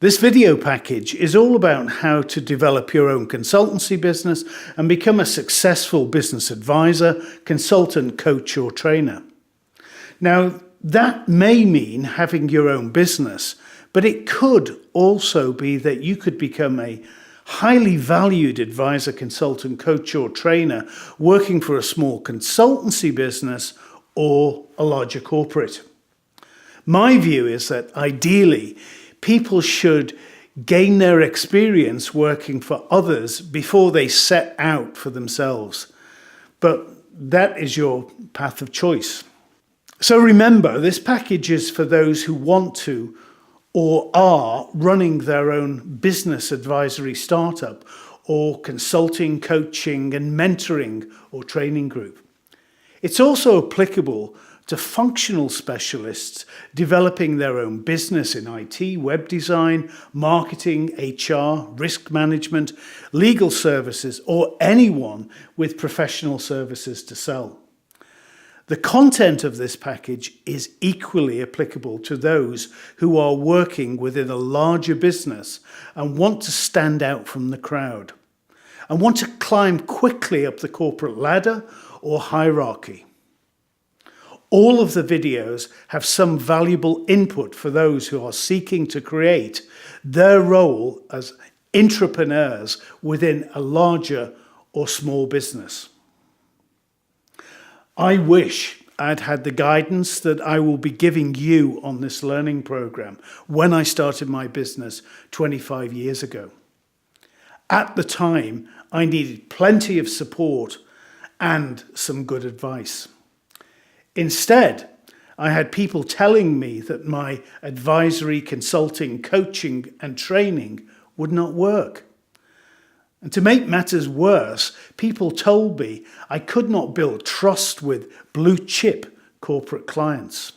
This video package is all about how to develop your own consultancy business and become a successful business advisor, consultant, coach, or trainer. Now, that may mean having your own business, but it could also be that you could become a highly valued advisor, consultant, coach, or trainer working for a small consultancy business or a larger corporate. My view is that ideally, people should gain their experience working for others before they set out for themselves. But that is your path of choice. So remember, this package is for those who want to or are running their own business advisory startup or consulting, coaching, and mentoring or training group. It's also applicable to functional specialists developing their own business in IT, web design, marketing, HR, risk management, legal services, or anyone with professional services to sell. The content of this package is equally applicable to those who are working within a larger business and want to stand out from the crowd and want to climb quickly up the corporate ladder or hierarchy. All of the videos have some valuable input for those who are seeking to create their role as intrapreneurs within a larger or small business. I wish I'd had the guidance that I will be giving you on this learning program when I started my business 25 years ago. At the time, I needed plenty of support and some good advice. Instead, I had people telling me that my advisory, consulting, coaching, and training would not work. And to make matters worse, people told me I could not build trust with blue-chip corporate clients.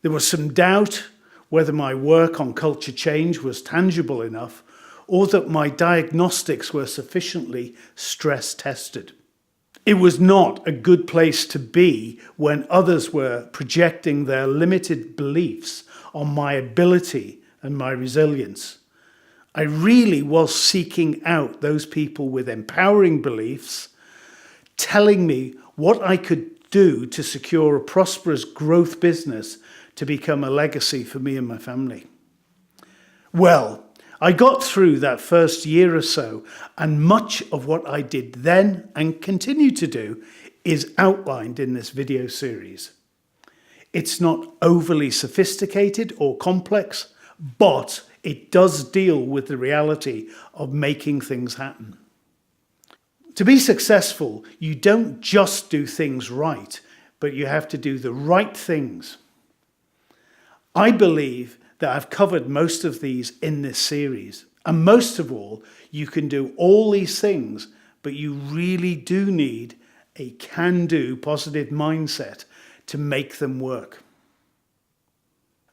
There was some doubt whether my work on culture change was tangible enough or that my diagnostics were sufficiently stress-tested. It was not a good place to be when others were projecting their limited beliefs on my ability and my resilience. I really was seeking out those people with empowering beliefs, telling me what I could do to secure a prosperous growth business to become a legacy for me and my family. Well, I got through that first year or so, and much of what I did then and continue to do is outlined in this video series. It's not overly sophisticated or complex, but it does deal with the reality of making things happen. To be successful, you don't just do things right, but you have to do the right things. I believe that I've covered most of these in this series. And most of all, you can do all these things, but you really do need a can-do positive mindset to make them work.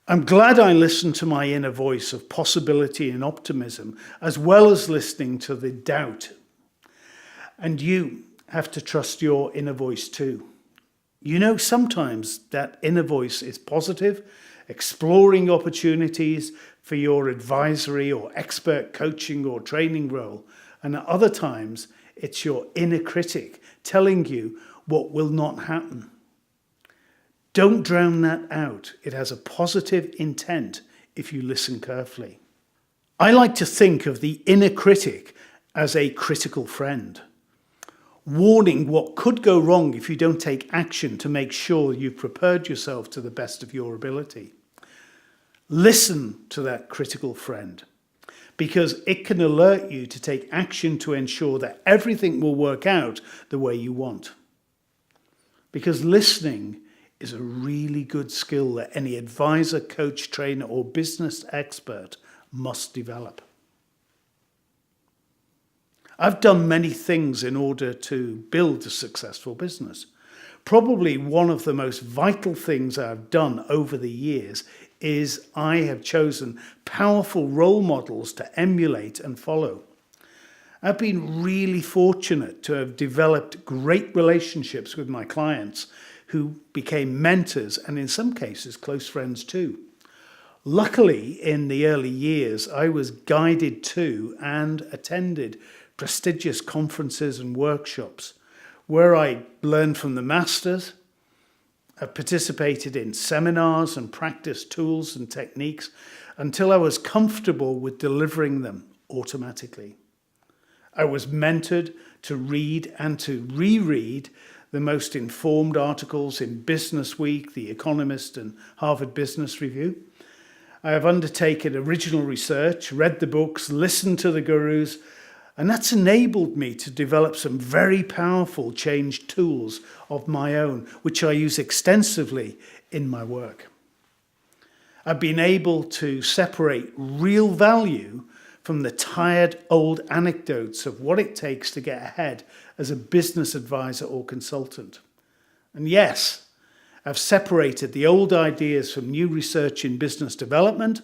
I'm glad I listened to my inner voice of possibility and optimism, as well as listening to the doubt. And you have to trust your inner voice too. You know, sometimes that inner voice is positive, exploring opportunities for your advisory or expert coaching or training role. And at other times, it's your inner critic telling you what will not happen. Don't drown that out. It has a positive intent if you listen carefully. I like to think of the inner critic as a critical friend, warning what could go wrong if you don't take action to make sure you've prepared yourself to the best of your ability. Listen to that critical friend, because it can alert you to take action to ensure that everything will work out the way you want. Because listening is a really good skill that any advisor, coach, trainer, or business expert must develop. I've done many things in order to build a successful business. Probably one of the most vital things I've done over the years is I have chosen powerful role models to emulate and follow. I've been really fortunate to have developed great relationships with my clients who became mentors and in some cases close friends too. Luckily, in the early years, I was guided to and attended prestigious conferences and workshops where I learned from the masters. I participated in seminars and practiced tools and techniques until I was comfortable with delivering them automatically. I was mentored to read and to reread the most informed articles in Business Week, The Economist, and Harvard Business Review. I have undertaken original research, read the books, listened to the gurus, and that's enabled me to develop some very powerful change tools of my own, which I use extensively in my work. I've been able to separate real value from the tired old anecdotes of what it takes to get ahead as a business advisor or consultant. And yes, I've separated the old ideas from new research in business development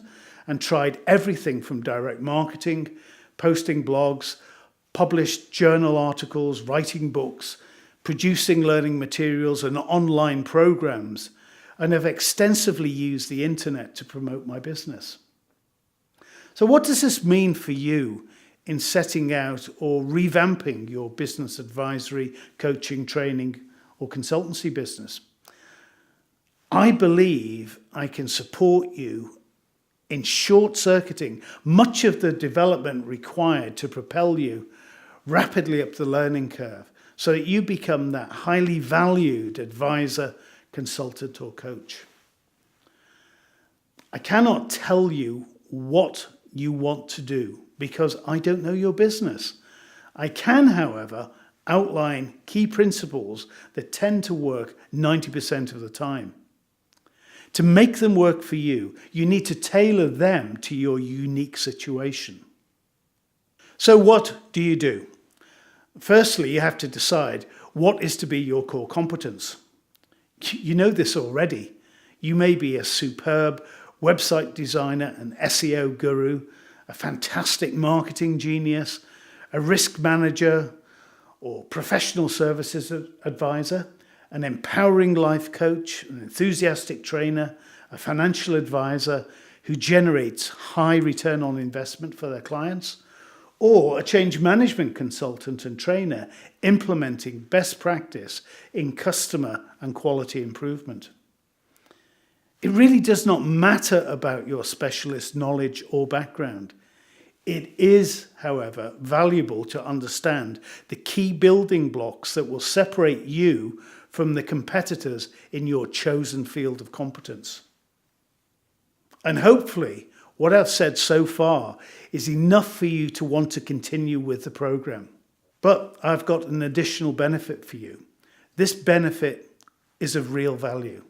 and tried everything from direct marketing, posting blogs, published journal articles, writing books, producing learning materials and online programs, and have extensively used the internet to promote my business. So what does this mean for you in setting out or revamping your business advisory, coaching, training, or consultancy business? I believe I can support you in short-circuiting much of the development required to propel you rapidly up the learning curve so that you become that highly valued advisor, consultant, or coach. I cannot tell you what you want to do because I don't know your business. I can, however, outline key principles that tend to work 90% of the time. To make them work for you, you need to tailor them to your unique situation. So what do you do? Firstly, you have to decide what is to be your core competence. You know this already. You may be a superb website designer, an SEO guru, a fantastic marketing genius, a risk manager or professional services advisor, an empowering life coach, an enthusiastic trainer, a financial advisor who generates high return on investment for their clients, or a change management consultant and trainer implementing best practice in customer and quality improvement. It really does not matter about your specialist knowledge or background. It is, however, valuable to understand the key building blocks that will separate you from the competitors in your chosen field of competence. And hopefully, what I've said so far is enough for you to want to continue with the program. But I've got an additional benefit for you. This benefit is of real value.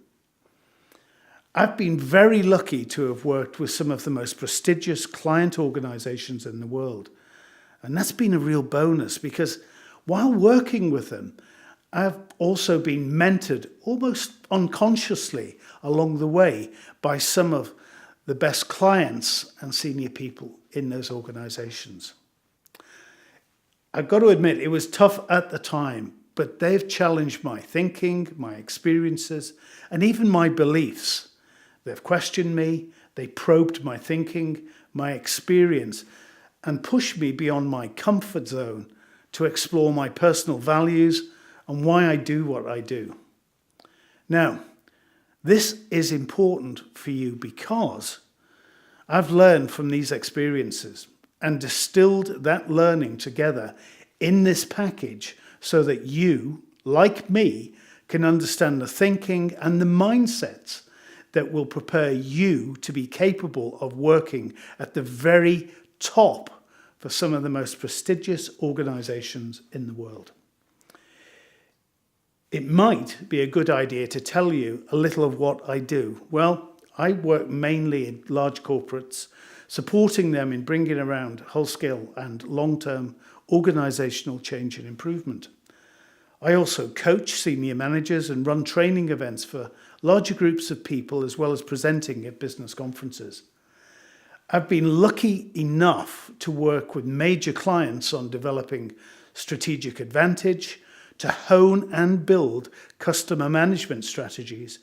I've been very lucky to have worked with some of the most prestigious client organizations in the world. And that's been a real bonus because while working with them, I've also been mentored almost unconsciously along the way by some of the best clients and senior people in those organizations. I've got to admit, it was tough at the time, but they've challenged my thinking, my experiences, and even my beliefs. They've questioned me, they probed my thinking, my experience, and pushed me beyond my comfort zone to explore my personal values and why I do what I do. Now, this is important for you because I've learned from these experiences and distilled that learning together in this package so that you, like me, can understand the thinking and the mindsets that will prepare you to be capable of working at the very top for some of the most prestigious organizations in the world. It might be a good idea to tell you a little of what I do. Well, I work mainly in large corporates, supporting them in bringing around whole-scale and long-term organizational change and improvement. I also coach senior managers and run training events for larger groups of people as well as presenting at business conferences. I've been lucky enough to work with major clients on developing strategic advantage, to hone and build customer management strategies,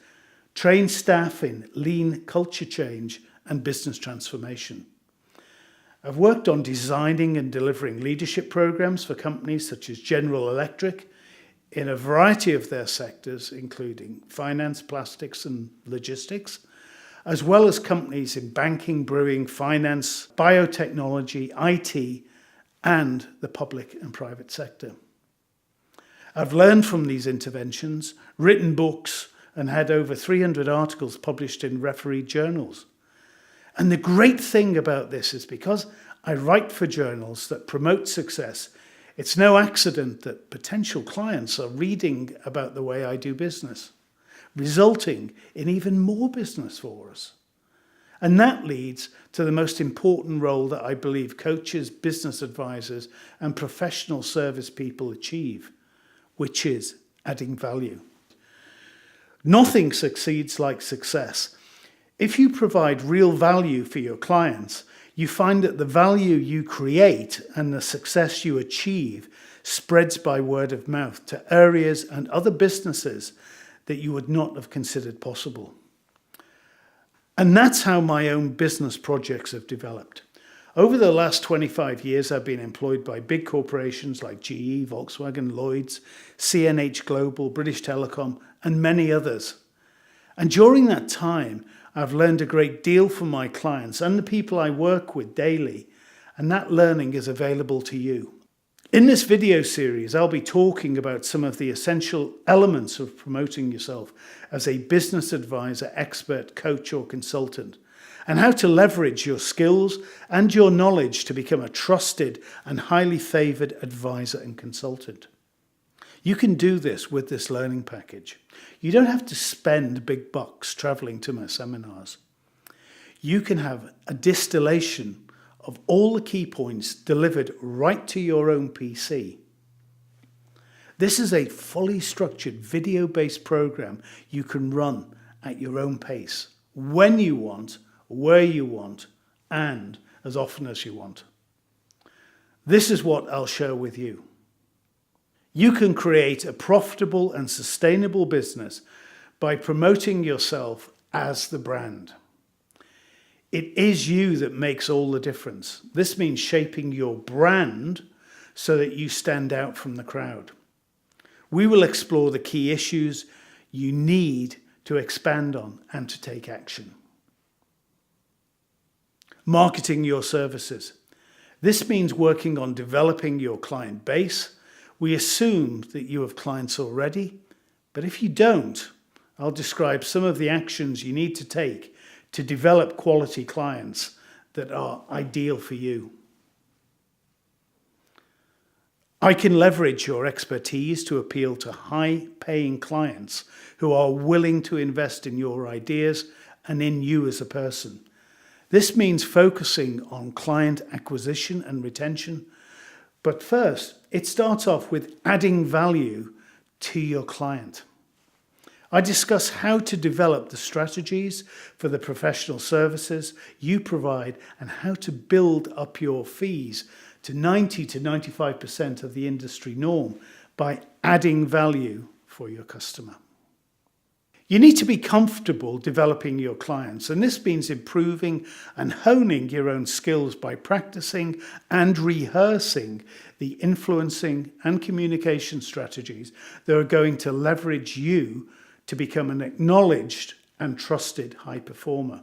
train staff in lean culture change and business transformation. I've worked on designing and delivering leadership programs for companies such as General Electric in a variety of their sectors, including finance, plastics, and logistics, as well as companies in banking, brewing, finance, biotechnology, IT, and the public and private sector. I've learned from these interventions, written books, and had over 300 articles published in refereed journals. And the great thing about this is because I write for journals that promote success, it's no accident that potential clients are reading about the way I do business, resulting in even more business for us. And that leads to the most important role that I believe coaches, business advisors, and professional service people achieve, which is adding value. Nothing succeeds like success. If you provide real value for your clients, you find that the value you create and the success you achieve spreads by word of mouth to areas and other businesses that you would not have considered possible. And that's how my own business projects have developed. Over the last 25 years, I've been employed by big corporations like GE, Volkswagen, Lloyds, CNH Global, British Telecom, and many others. And during that time, I've learned a great deal from my clients and the people I work with daily, and that learning is available to you. In this video series, I'll be talking about some of the essential elements of promoting yourself as a business advisor, expert, coach, or consultant, and how to leverage your skills and your knowledge to become a trusted and highly favored advisor and consultant. You can do this with this learning package. You don't have to spend big bucks traveling to my seminars. You can have a distillation of all the key points delivered right to your own PC. This is a fully structured video-based program you can run at your own pace, when you want, where you want, and as often as you want. This is what I'll share with you. You can create a profitable and sustainable business by promoting yourself as the brand. It is you that makes all the difference. This means shaping your brand so that you stand out from the crowd. We will explore the key issues you need to expand on and to take action. Marketing your services. This means working on developing your client base. We assume that you have clients already, but if you don't, I'll describe some of the actions you need to take to develop quality clients that are ideal for you. I can leverage your expertise to appeal to high-paying clients who are willing to invest in your ideas and in you as a person. This means focusing on client acquisition and retention. But first, it starts off with adding value to your client. I discuss how to develop the strategies for the professional services you provide and how to build up your fees to 90 to 95% of the industry norm by adding value for your customer. You need to be comfortable developing your clients, and this means improving and honing your own skills by practicing and rehearsing the influencing and communication strategies that are going to leverage you to become an acknowledged and trusted high performer.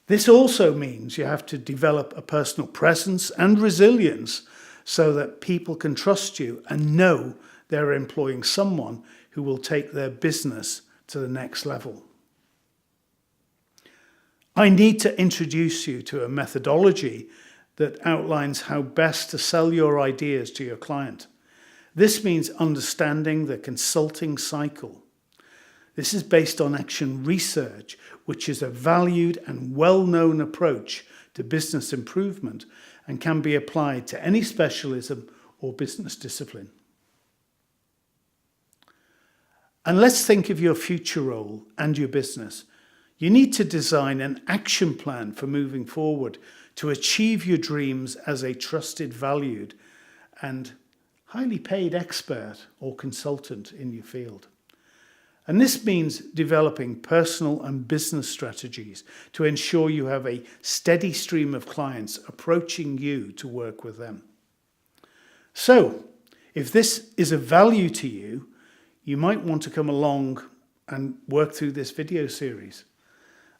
This also means you have to develop a personal presence and resilience so that people can trust you and know they're employing someone who will take their business to the next level. I need to introduce you to a methodology that outlines how best to sell your ideas to your client. This means understanding the consulting cycle. This is based on action research, which is a valued and well-known approach to business improvement and can be applied to any specialism or business discipline. And let's think of your future role and your business. You need to design an action plan for moving forward to achieve your dreams as a trusted, valued, and highly paid expert or consultant in your field. And this means developing personal and business strategies to ensure you have a steady stream of clients approaching you to work with them. So, if this is of value to you, you might want to come along and work through this video series.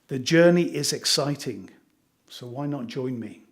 The journey is exciting, so why not join me?